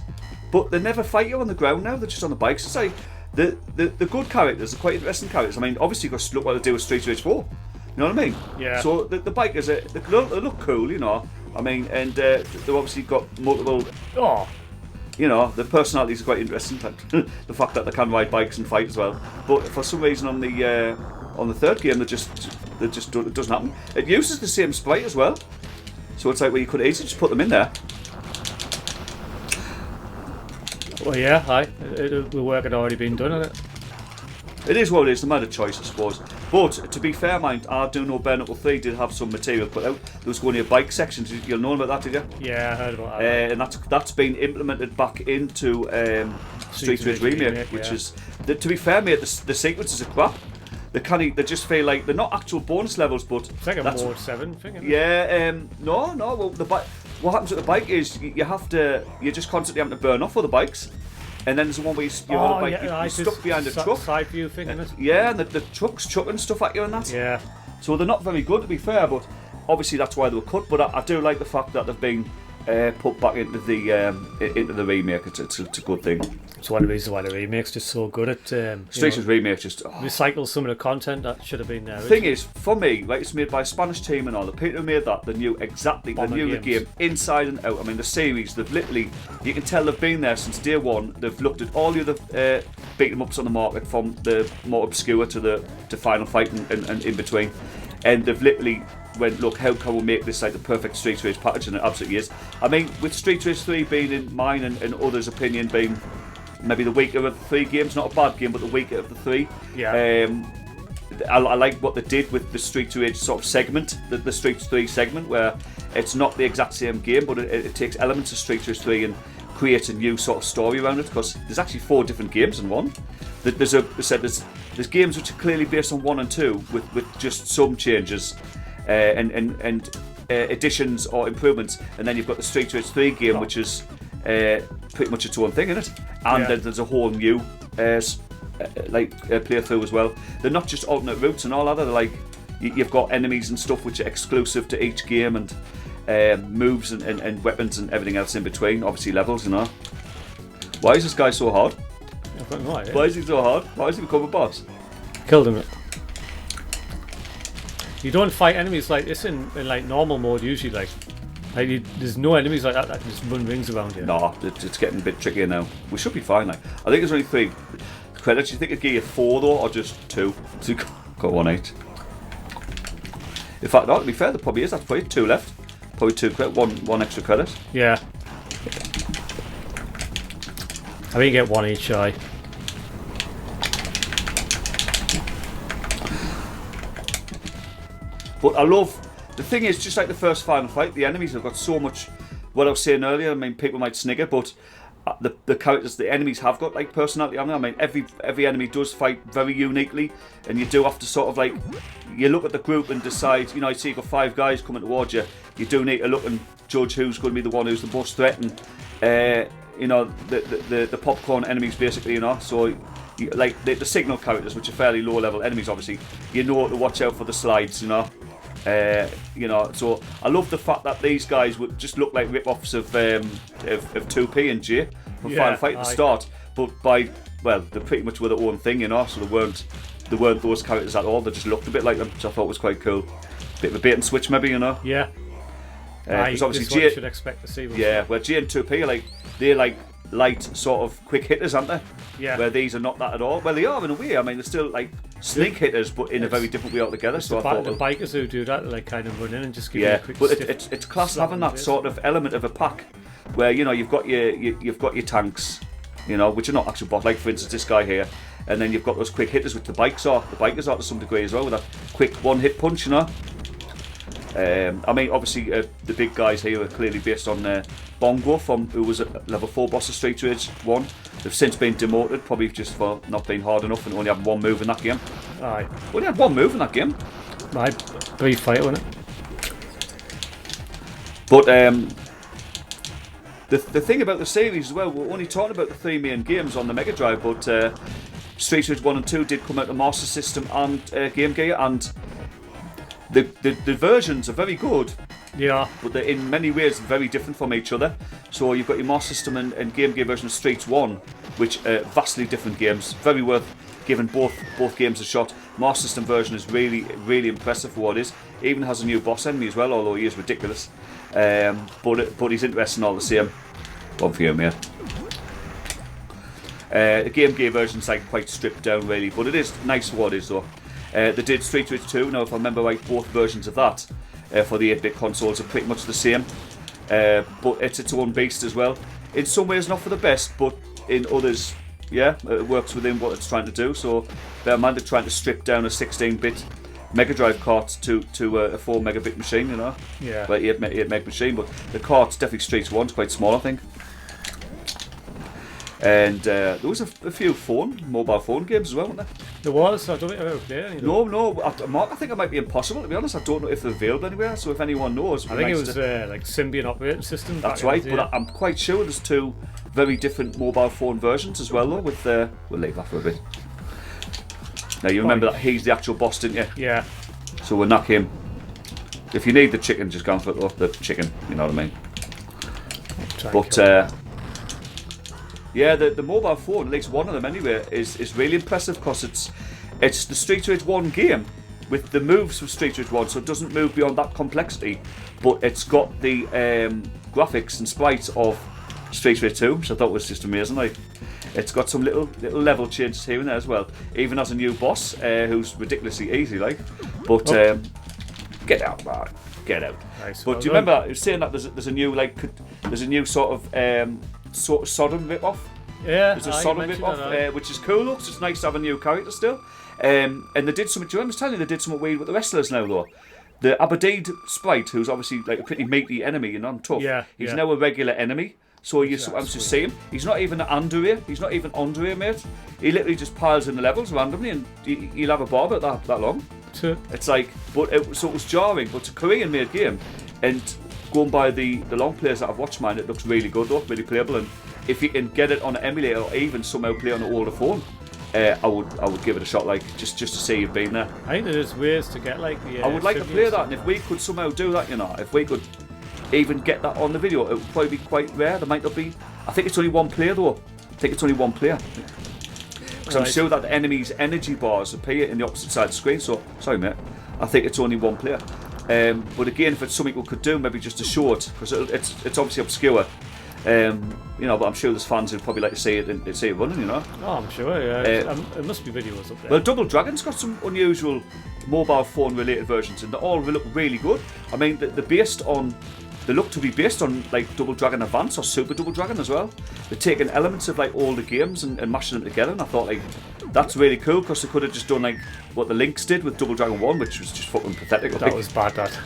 But they never fight you on the ground now. They're just on the bikes. It's like the good characters are quite interesting characters. I mean, obviously you've got to look what they do with Streets of Rage 4. You know what I mean? Yeah. So the bikers they look cool, you know. I mean, and they've obviously got multiple. Oh. You know, the personalities are quite interesting. The fact that they can ride bikes and fight as well. But for some reason on the third game, it doesn't happen. It uses the same sprite as well. So it's like, well, you could easily just put them in there. Well, yeah, the work had already been done on it. It is what it is, no matter choice, I suppose. But to be fair, mind, I do know Bare Knuckle 3 did have some material put out. There was going to be a bike section. You'll know about that, did you? Yeah, I heard about that. And that's been implemented back into Streets of Rage Remake, which is, to be fair, mate, the sequences are crap. They just feel like they're not actual bonus levels, but it's like a Mode 7 thing, isn't it? Yeah, no. Well, what happens with the bike is you're just constantly having to burn off other bikes, and then there's the one where you're stuck behind a truck. Side view thing, isn't it? Yeah, and the truck's chucking stuff at you and that. Yeah. So they're not very good, to be fair, but obviously that's why they were cut. But I do like the fact that they've been put back into the remake. It's a good thing. It's one of the reasons why the remake's just so good at Streets of Remake just recycle some of the content that should have been there. The thing is, for me, like, it's made by a Spanish team and all. The people who made that, they knew the game inside and out. I mean, the series, they've literally, you can tell they've been there since day one. They've looked at all the other beat 'em ups on the market, from the more obscure to Final Fight and in between. and they've literally went, look, how can we make this like the perfect Street Race package, and it absolutely is. I mean, with Street Race 3 being in mine and others' opinion being maybe the weaker of the 3 games, not a bad game, but the weaker of the 3. Yeah. I like what they did with the Street Rage sort of segment, the Street 3 segment, where it's not the exact same game, but it takes elements of Street Race 3 and creates a new sort of story around it, because there's actually 4 different games in one. There's games which are clearly based on 1 and 2 with just some changes and additions or improvements, and then you've got the Street Race 3 game, which is pretty much its own thing in it, and then there's a whole new playthrough as well. They're not just alternate routes and all that. They're like you've got enemies and stuff which are exclusive to each game, and moves and weapons and everything else in between. Obviously levels, you know. Why is this guy so hard? I've got no idea. Why is he so hard? Why has he become a boss? Killed him. You don't fight enemies like this in like normal mode usually. There's no enemies like that just run rings around you. No, it's getting a bit trickier now. We should be fine. Like, I think there's only 3 credits. You think it'd give you 4 though, or just 2? 2 got 1 each. In fact, no, to be fair, there probably is. That's probably 2 left. Probably 2 credit, one extra credit. Yeah. I think you get 1 each eye. But I love, the thing is, just like the first final fight, the enemies have got so much, what I was saying earlier, I mean, people might snigger, but the characters, the enemies have got like personality on them. I mean, every enemy does fight very uniquely, and you do have to sort of like, you look at the group and decide, you know, you see you've got 5 guys coming towards you, you do need to look and judge who's going to be the one who's the most threatened. You know, the popcorn enemies basically, you know, so like the signal characters, which are fairly low level enemies, obviously, you know to watch out for the slides, you know. You know, so I love the fact that these guys would just look like rip-offs of 2P and J from Final Fight at the start, but they pretty much were their own thing, you know. So they weren't those characters at all. They just looked a bit like them, which I thought was quite cool. Bit of a bait and switch, maybe, you know. Yeah. Because obviously J, you should expect to see. Yeah, where J and 2P are they're light sort of quick hitters, aren't they? Yeah. Where these are not that at all. Well, they are in a way. I mean, they're still like sneak hitters, but in a very different way altogether. So I thought the bikers who do that, like kind of run in and just give you a quick. But it's class having that sort of element of a pack, where you know you've got your tanks, you know, which are not actual bots. Like for instance, this guy here, and then you've got those quick hitters, which the bikers are to some degree as well, with that quick one-hit punch, you know. I mean, obviously, the big guys here are clearly based on Bongo, who was a level 4 boss of Street Rage 1. They've since been demoted, probably just for not being hard enough and only having 1 move in that game. Aye. Only had 1 move in that game. Aye, brief fight, wasn't it? But the thing about the series as well, we're only talking about the 3 main games on the Megadrive, but Street Rage 1 and 2 did come out of Master System and Game Gear, and the versions are very good. Yeah. But they're in many ways very different from each other. So you've got your Master System and Game Gear version of Streets 1, which are vastly different games. Very worth giving both games a shot. Master System version is really, really impressive for what it is. Even has a new boss enemy as well, although he is ridiculous. But he's interesting all the same. One for you, mate. The Game Gear version's like quite stripped down really, but it is nice for what it is though. They did Street Rage 2. Now, if I remember right, both versions of that for the 8-bit consoles are pretty much the same, but it's its own beast as well. In some ways, not for the best, but in others, yeah, it works within what it's trying to do. So, bear in mind they're trying to strip down a 16-bit Megadrive cart to a 4 megabit machine, you know. Yeah. Like 8 meg machine, but the cart's definitely Streets 1's quite small, I think. And there was a few mobile phone games as well, weren't there? There was. I don't think I've ever played any. No. Mark, I think it might be impossible, to be honest. I don't know if they're available anywhere, so if anyone knows... I think it was like Symbian operating system. That's right, but I'm quite sure there's 2 very different mobile phone versions as well, though, with... we'll leave that for a bit. Now, you remember that he's the actual boss, didn't you? Yeah. So we'll knock him. If you need the chicken, just go for it, though. The chicken, you know what I mean? But... yeah, the mobile phone, at least one of them anyway, is really impressive because it's the Street Rage 1 game with the moves from Street Rage 1, so it doesn't move beyond that complexity, but it's got the graphics and sprites of Street Rage 2, which I thought was just amazing. Like, it's got some little level changes here and there as well, even as a new boss who's ridiculously easy, like. But Get out, man. Get out. Nice. But do you remember I was saying that there's a new sort of Sodom rip-off? Yeah, There's a Sodom rip-off, which is cool. Looks it's nice to have a new character still. And they did something. Do you remember I was telling you they did something weird with the wrestlers now though? The Aberdeen sprite, who's obviously like a pretty meaty enemy and tough. Yeah, he's now a regular enemy. So you sometimes just see him. He's not even Andre. He's not even Andre, mate. He literally just piles in the levels randomly, and he'll have a bar about that long. It's like, so it was jarring. But it's a Korean-made game, and going by the long players that I've watched, man, it looks really good, though, really playable. And if you can get it on an emulator or even somehow play on an older phone, I would give it a shot, like just to see you've been there. I think there's ways to get like the. I would like to play that, and if we could somehow do that, if we could even get that on the video, it would probably be quite rare. There might not be. I think it's only one player though. I think it's only one player. Because I'm sure that the enemy's energy bars appear in the opposite side of the screen. So sorry, mate. I think it's only one player. But again, if it's something we could do, maybe just to show it, because it's obviously obscure. But I'm sure there's fans who'd probably like to see it running. Oh, I'm sure. Yeah, it must be videos up there. Well, Double Dragon's got some unusual mobile phone related versions, and they all look really good. I mean, they look to be based on like Double Dragon Advance or Super Double Dragon as well. They're taking elements of like all the games and mashing them together, and I thought like that's really cool, because they could have just done like what the Lynx did with Double Dragon 1, which was just fucking pathetic. That was bad, that.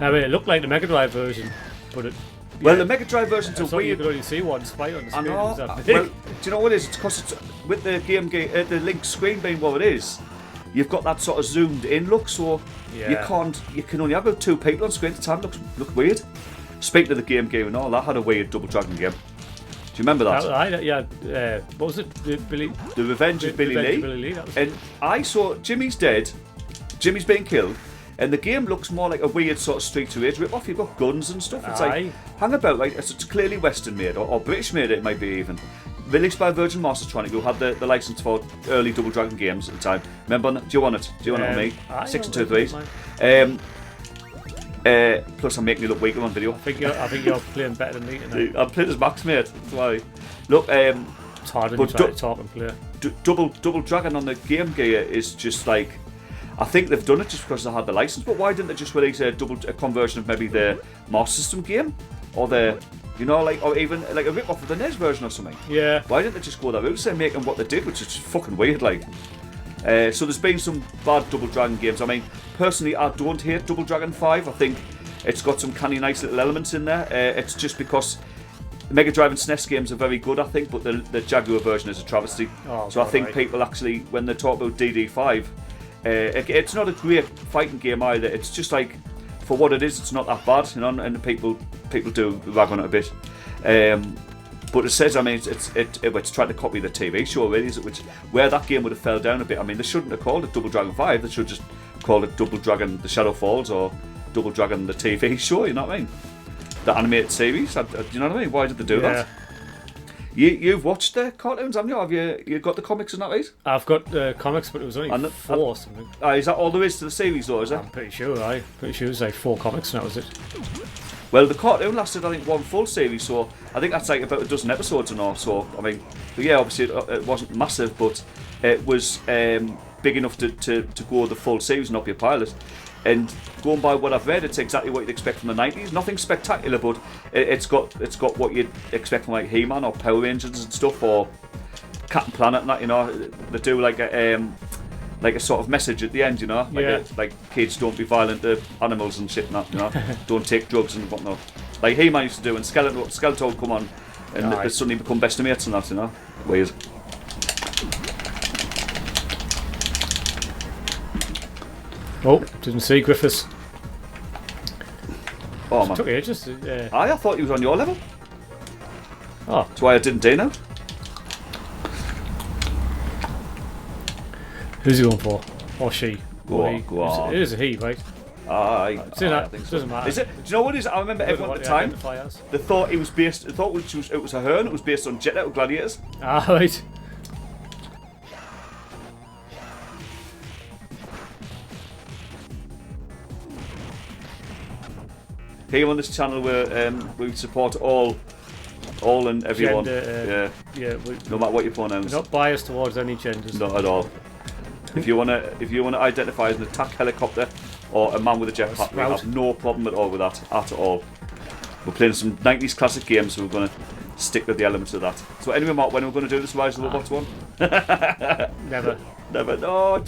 I mean, it looked like the Megadrive version, but it... Well, the Megadrive version's a weird... You could only see one sprite on the screen. I know. Well, do you know what it is? It's because it's with the the Lynx screen being what it is, you've got that sort of zoomed in look, so you can only have about 2 people on screen at the time. Look weird. Speaking of the game and all, that had a weird Double Dragon game. Do you remember that? What was it? The Revenge of Billy Lee. And I saw Jimmy's dead. Jimmy's being killed. And the game looks more like a weird sort of Street to Rage rip-off. You've got guns and stuff. It's like, hang about, like it's clearly Western made, or British made it might be even. Released by Virgin Mastertronic, who had the license for early Double Dragon games at the time. Remember? Do you want it? Do you want it on me? 6 and 2 3s. Plus, I'm making you look weaker on video. I think you're playing better than me tonight. I'm playing as Max, mate. That's why. Look, it's hard when you try to talk and play. Double Dragon on the Game Gear is just like, I think they've done it just because they had the license. But why didn't they just release a conversion of maybe the Master System game, or the, or even like a rip off of the NES version or something? Yeah. Why didn't they just go that route instead of making what they did, which is just fucking weird, like. So there's been some bad Double Dragon games. I mean, personally, I don't hate Double Dragon 5. I think it's got some canny, nice little elements in there. It's just because Mega Drive and SNES games are very good, I think, but the Jaguar version is a travesty. So I think people actually, when they talk about DD5, it's not a great fighting game either. It's just like, for what it is, it's not that bad, and people do rag on it a bit. But it says, I mean, it's trying to copy the TV show, really, which where that game would have fell down a bit. I mean, they shouldn't have called it Double Dragon 5. They should just call it Double Dragon: The Shadow Falls or Double Dragon: The TV Show. You know what I mean? The animated series. Do you know what I mean? Why did they do that? You've watched the cartoons, haven't you? Have you got the comics and that, right? I've got the comics, but it was only 4 or something. Is that all there is to the series, though? Is it? I'm pretty sure. It's like 4 comics, and that was it. Well, the cartoon lasted, I think, 1 full series, so I think that's like about a dozen episodes and all. So, I mean, but yeah, obviously it wasn't massive, but it was big enough to go the full series and not be a pilot. And going by what I've read, it's exactly what you'd expect from the 90s. Nothing spectacular, but it's got what you'd expect from like He-Man or Power Rangers and stuff, or Captain Planet and that. They do like a sort of message at the end, like kids don't be violent to animals and shit and that, don't take drugs and whatnot. Like He-Man used to do, and Skeletor would come on and they suddenly become best mates and that, Weird. Oh, didn't see Griffiths. Oh man. Took ages. I thought he was on your level. Oh. That's why I didn't do now. Who's he going for? Or she? Go on. It is a he, right? I think so. Doesn't matter. Is it? Do you know what it is? I remember everyone at the time. They thought it was based. They thought it was a her, and it was based on Jet Out of Gladiators. Ah, right. Here on this channel, we support all and everyone. Gender, no matter what your pronouns. We're not biased towards any genders. Not at all. If you wanna identify as an attack helicopter or a man with a jetpack. We have no problem at all with that, at all. We're playing some 90s classic games, so we're going to stick with the elements of that. So anyway, Mark, when are we going to do this Rise of the Robots one? Never. No,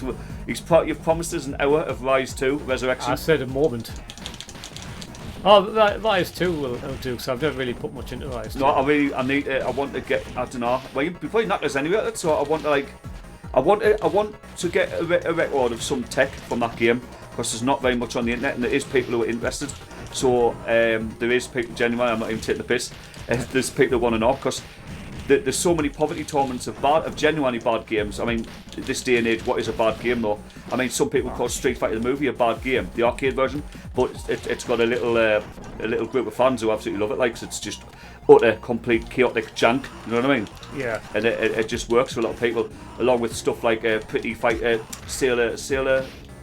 you've promised us an hour of Rise 2 Resurrection. I said a moment. Oh, Rise 2 will do, because I've never really put much into Rise 2. No, I want to get, I don't know. Well, you've probably knocked us anyway, so I want to get a record of some tech from that game, because there's not very much on the internet, and there is people who are interested. So there is people genuinely. I'm not even taking the piss. There's people who want to know, because there's so many poverty tournaments of genuinely bad games. I mean, this day and age, what is a bad game though? I mean, some people call Street Fighter the movie a bad game, the arcade version, but it's got a little group of fans who absolutely love it. Like, 'cause it's just utter, complete, chaotic jank. You know what I mean? Yeah. And it just works for a lot of people, along with stuff like Pretty Fighter, Sailor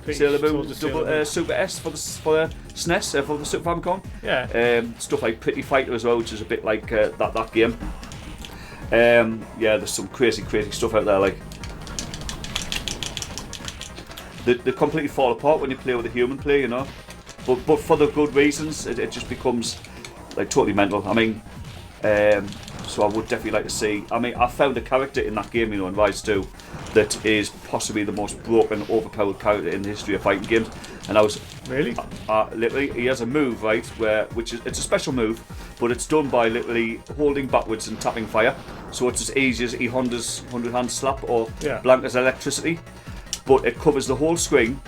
Moon, Super S for the SNES, for the Super Famicom. Yeah. Stuff like Pretty Fighter as well, which is a bit like that game. Yeah, there's some crazy stuff out there. Like, they completely fall apart when you play with a human player, you know. But for the good reasons, it just becomes like totally mental. I mean, so I would definitely like to see. I mean, I found a character in that game, you know, in Rise 2, that is possibly the most broken, overpowered character in the history of fighting games. And I was really, literally, he has a move, right, it's a special move, but it's done by literally holding backwards and tapping fire. So it's as easy as Honda's 100-hand slap or Blanca's electricity, but it covers the whole screen,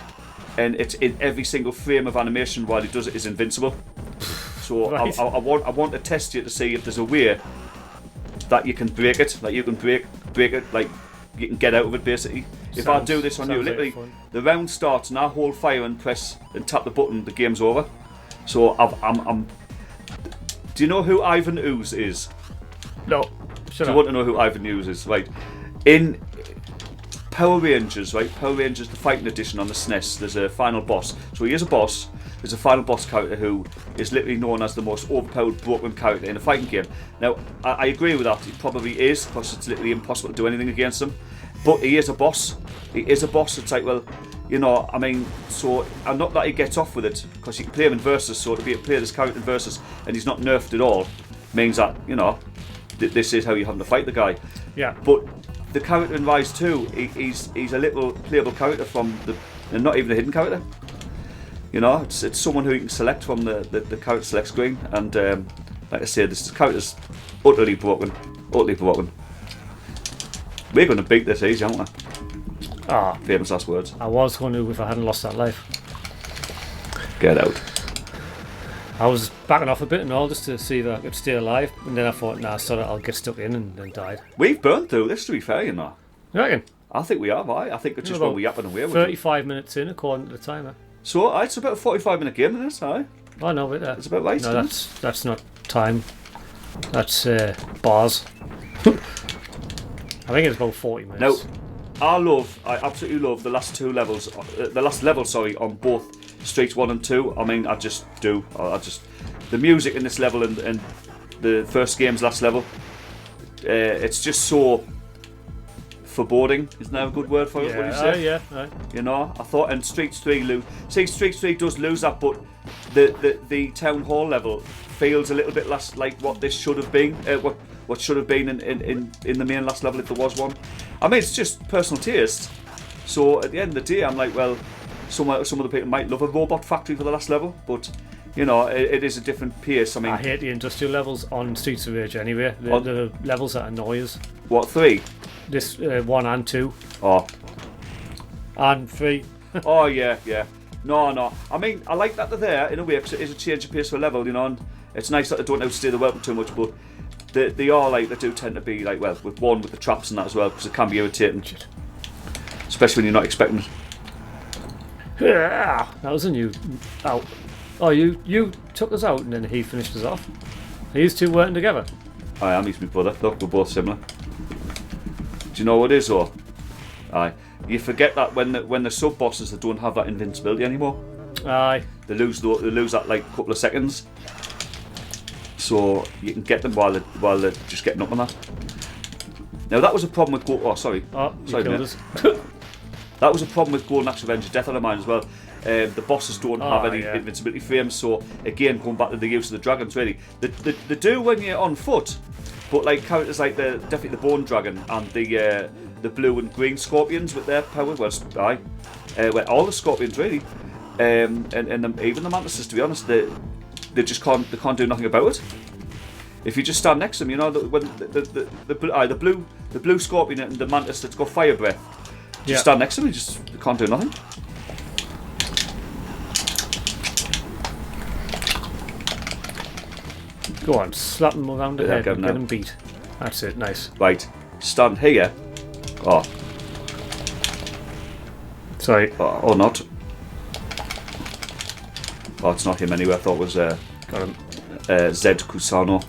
and it's in every single frame of animation while he does it is invincible. So right. I want to test you to see if there's a way that you can break it, like you can break it, like you can get out of it basically. If I do this on you, literally, the round starts and I hold fire and press and tap the button, the game's over. So I'm. Do you know who Ivan Ooze is? No. Do you want to know who Ivan Ooze is? Right. In Power Rangers, right? Power Rangers, the Fighting Edition on the SNES, there's a final boss. So he is a boss. There's a final boss character who is literally known as the most overpowered, broken character in a fighting game. Now, I agree with that. He probably is, because it's literally impossible to do anything against him. But he is a boss. He is a boss. It's like, well, you know, I mean, so, and not that he gets off with it, because you can play him in Versus, so to be able to play this character in Versus, and he's not nerfed at all, means that, you know, this is how you're having to fight the guy. Yeah. But the character in Rise 2, he's a little playable character from and not even a hidden character. You know, it's someone who you can select from the character select screen, and like I said, this character's utterly broken. We're going to beat this easy, aren't we? Ah, famous last words. I was going to if I hadn't lost that life. Get out. I was backing off a bit and all just to see if I could stay alive, and then I thought, nah, sorry, I'll get stuck in, and then died. We've burned through this, to be fair, you know. You reckon? I think we have, I think it's just when we're yapping away. 35 minutes in, according to the timer. So, it's about a 45-minute game in this, aye? Oh, no, but it's about right. No, that's not time. That's bars. I think it's about 40 minutes. Now, I absolutely love the last two levels. The last level, on both Streets 1 and 2. I mean, I just do. The music in this level and the first game's last level. It's just so foreboding. Isn't that a good word for it? What do you say? Yeah, right. You know, I thought, and Streets 3 Streets 3 does lose that, but the town hall level feels a little bit less like what this should have been. What should have been in the main last level if there was one. I mean, it's just personal taste. So at the end of the day, I'm like, well, some of the people might love a robot factory for the last level, but you know, it is a different pace. I mean, I hate the industrial levels on Streets of Rage anyway. The levels that annoy us. What, 3? This 1 and 2. Oh. And 3. Oh yeah. No. I mean, I like that they're there in a way because it is a change of pace for a level, you know. And it's nice that they don't outstay the welcome too much, but they do tend to be like, well, with the traps and that as well, because it can be irritating, especially when you're not expecting it. Yeah, that was a new out. Oh, you took us out and then he finished us off. Are you two working together? I am. He's my brother. Look, we're both similar. Do you know what it is, though? Aye. You forget that when the sub bosses, they don't have that invincibility anymore. Aye. They lose that like couple of seconds. So you can get them while they're just getting up on that. Now that was a problem with sorry, you killed us. That was a problem with Golden Axe Revenge of Death on mine as well. The bosses don't have any invincibility frames, so again, going back to the use of the dragons, really. They do when you're on foot, but like characters like definitely the Bone Dragon and the blue and green scorpions with their power, well, all the scorpions really, and even the mantises, to be honest, they just can't do nothing about it. If you just stand next to them, you know, when the blue scorpion and the mantis that's got fire breath, just stand next to them, they can't do nothing. Go on, slap them around the head and get them beat. That's it, nice. Right, stand here. Oh. Sorry. Or not. Oh, it's not him anyway. I thought it was got him. Zed Kusano.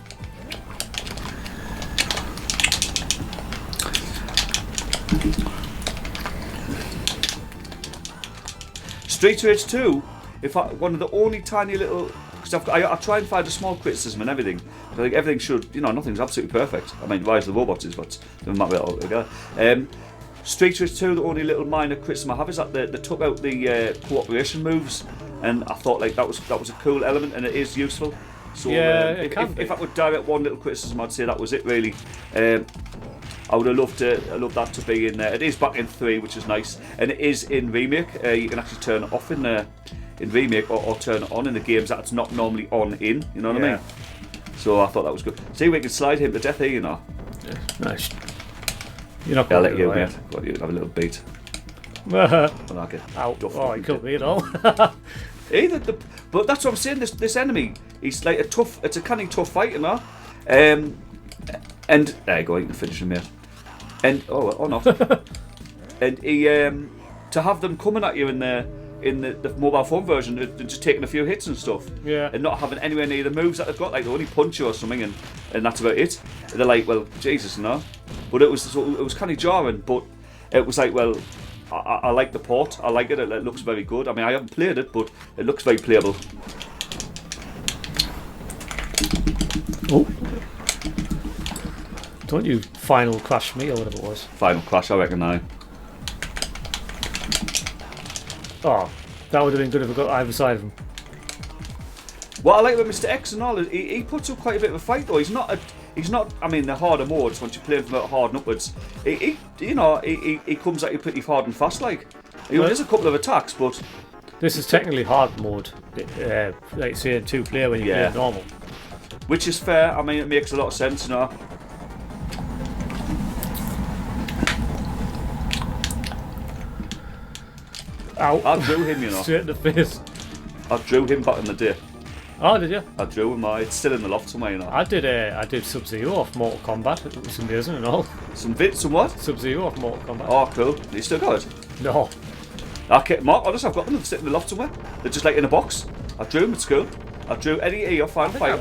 Street Rage 2, one of the only tiny little... Because I try and find a small criticism and everything. I think everything should... nothing's absolutely perfect. I mean, Rise of the Robots is, but it doesn't matter altogether. Street Rage 2, the only little minor criticism I have is that they took out the cooperation moves, and I thought like that was a cool element, and it is useful. So if I could direct one little criticism, I'd say that was it really. I would have loved that to be in there. It is back in 3, which is nice, and it is in Remake. You can actually turn it off in Remake or turn it on in the games that it's not normally on in. You know what I mean? So I thought that was good. See, we can slide him to death here, Yeah, nice. You're not I'll going let you, mate. Got you have a little beat. Ow. Oh, he killed me at all. But that's what I'm saying. This enemy, he's like it's a cunning tough fight, And there you go, you can finish him, mate. And or not. And he to have them coming at you in the mobile phone version, just taking a few hits and stuff, and not having anywhere near the moves that they've got, like they only punch you or something, and that's about it. They're like, well, Jesus, But it was kind of jarring, but it was like, well, I like the port. I like it. It looks very good. I mean, I haven't played it, but it looks very playable. Oh. Don't you final crash me or whatever it was? Final crash, I reckon now. Oh, that would have been good if I got either side of him. What I like about Mr. X and all is he puts up quite a bit of a fight though. He's not. I mean, the harder modes once you play from about hard and upwards. He comes at you pretty hard and fast. Like, there's a couple of attacks, but this is technically hard mode. Like say in 2-player when you play normal. Which is fair. I mean, it makes a lot of sense, Ow. I drew him, Straight in the face. I drew him back in the day. Oh, did you? I drew him. It's still in the loft somewhere, I did Sub-Zero off Mortal Kombat. It was amazing and all. Some what? Sub-Zero off Mortal Kombat. Oh, cool. You still got it? No. Okay, Mark, honestly, I've got them sitting in the loft somewhere. They're just like in a box. I drew them at school. I drew Eddie E off Final Fight.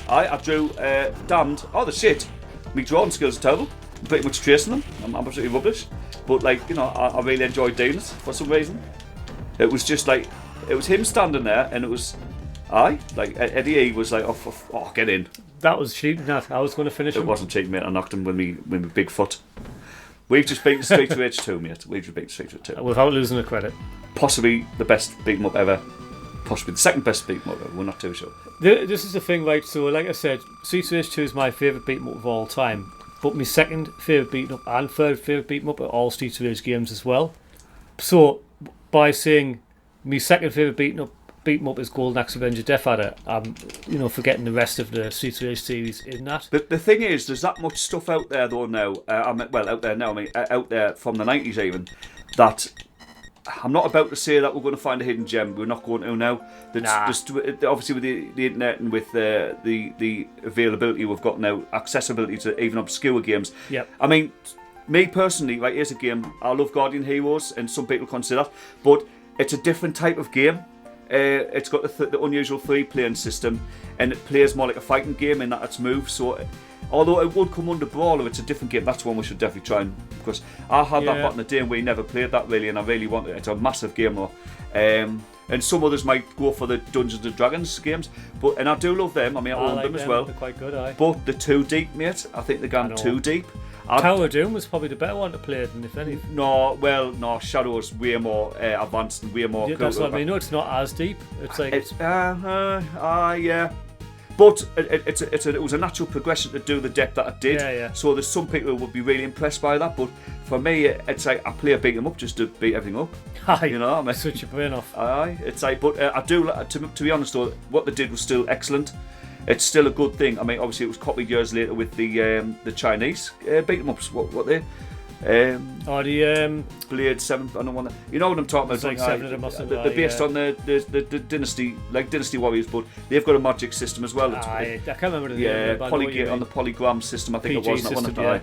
I drew Damned. Oh, the shit. My drawing skills are terrible. I'm pretty much tracing them. I'm absolutely rubbish. But like, I really enjoyed doing it for some reason. It was just like, it was him standing there, and it was, Eddie E was like, oh, get in. That was cheating. That I was going to finish him. It wasn't cheating, mate. I knocked him with me big foot. We've just beaten Street Rage 2, mate. We've just beaten Street Rage 2. Without losing a credit. Possibly the best beat 'em up ever. Possibly the second best beat 'em up ever. We're not too sure. This is the thing, right? So, like I said, Street Rage 2 is my favourite beat 'em up of all time. But my second favourite beat 'em up and third favourite beat 'em up are all Street Rage games as well. So, by saying my second favourite beat 'em up is Golden Axe Avenger Death Adder, I'm forgetting the rest of the Street Rage series in that. The thing is, there's that much stuff out there though now. Out there from the 90s even, that I'm not about to say that we're going to find a hidden gem. We're not going to now. Just obviously with the internet and with the availability we've got now, accessibility to even obscure games. Yep. I mean, me personally, right, here's a game. I love Guardian Heroes, and some people consider that, but it's a different type of game. It's got the unusual 3-playing system, and it plays more like a fighting game in that it's moves. So, although it would come under Brawler, it's a different game. That's one we should definitely try, because I had that back in the day and we never played that really, and I really wanted it. It's a massive game though. And some others might go for the Dungeons and Dragons games, and I do love them. I mean, I own them as well. They're quite good, aye. But they're too deep, mate. I think they're going too deep. Tower of Doom was probably the better one to play than if any. No, Shadow's way more advanced and way more. Yeah, that's what I mean. No, it's not as deep. It's like yeah. But it was a natural progression to do the depth that it did. Yeah. So there's some people who would be really impressed by that. But for me, it's like I play a beat 'em up just to beat everything up. Aye, You know, I mean, switch your brain off. aye. It's like, but I do. To be honest, though, what they did was still excellent. It's still a good thing. I mean, obviously, it was copied years later with the Chinese beat 'em ups. What they? The Blade 7. I don't want. You know what I'm talking about? There's like 7 of them or something. They're based on the Dynasty, like Dynasty Warriors, but they've got a magic system as well. I can't remember the Yeah, name. But I know what you on the mean. polygram system, I think PG it was. system, That yeah. one.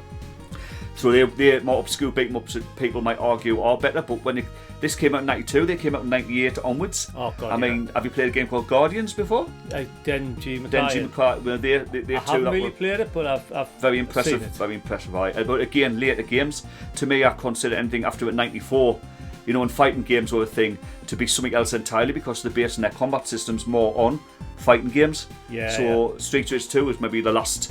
So they're more obscure beat 'em ups that people might argue are better. But when this came out in '92, they came out in '98 onwards. Oh God! I mean, have you played a game called Guardians before? Denji Mackay. Denji McCarthy. Well, they're I two haven't that really were played it, but I've very impressive. seen it. Very impressive, right? But again, later games, to me, I consider anything after '94. You know, when fighting games were a thing, to be something else entirely because they're basing their combat systems more on fighting games. Yeah. So Street Fighter 2 is maybe the last,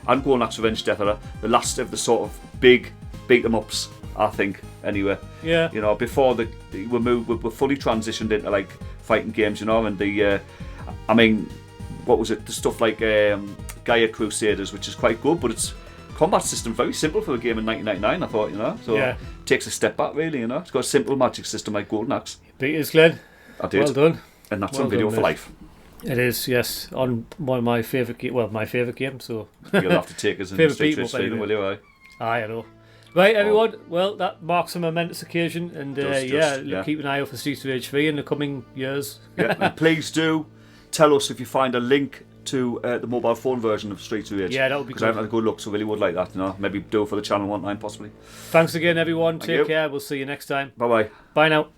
and Golden Axe Revenge Death Era, the last of the sort of big beat 'em ups, I think. Anyway. Yeah. You know, before we're fully transitioned into like fighting games. You know, and I mean, what was it? The stuff like Gaia Crusaders, which is quite good, but it's combat system very simple for a game in 1999. I thought, you know, so Yeah. it takes a step back really. You know, it's got a simple magic system like Golden Axe. Beat us, Glenn. I did, Well done. and that's Well on video done, for mate. life. It is, yes, on one of my favourite game. Well, my favourite game. So You'll have to take us in Favourite Street beat 'em Fighter up, 3, anyway. will you? Right? I know. Right, everyone. Well, that marks a momentous occasion, and Yeah. keep an eye out for Streets of Rage 3 in the coming years. Yeah, and please do tell us if you find a link to the mobile phone version of Streets of Rage. Yeah, that would be because I haven't good. had a good look, so really would like that. You know, maybe do it for the channel one time possibly. Thanks again, everyone. Thank Take you. care. We'll see you next time. Bye bye. Bye now.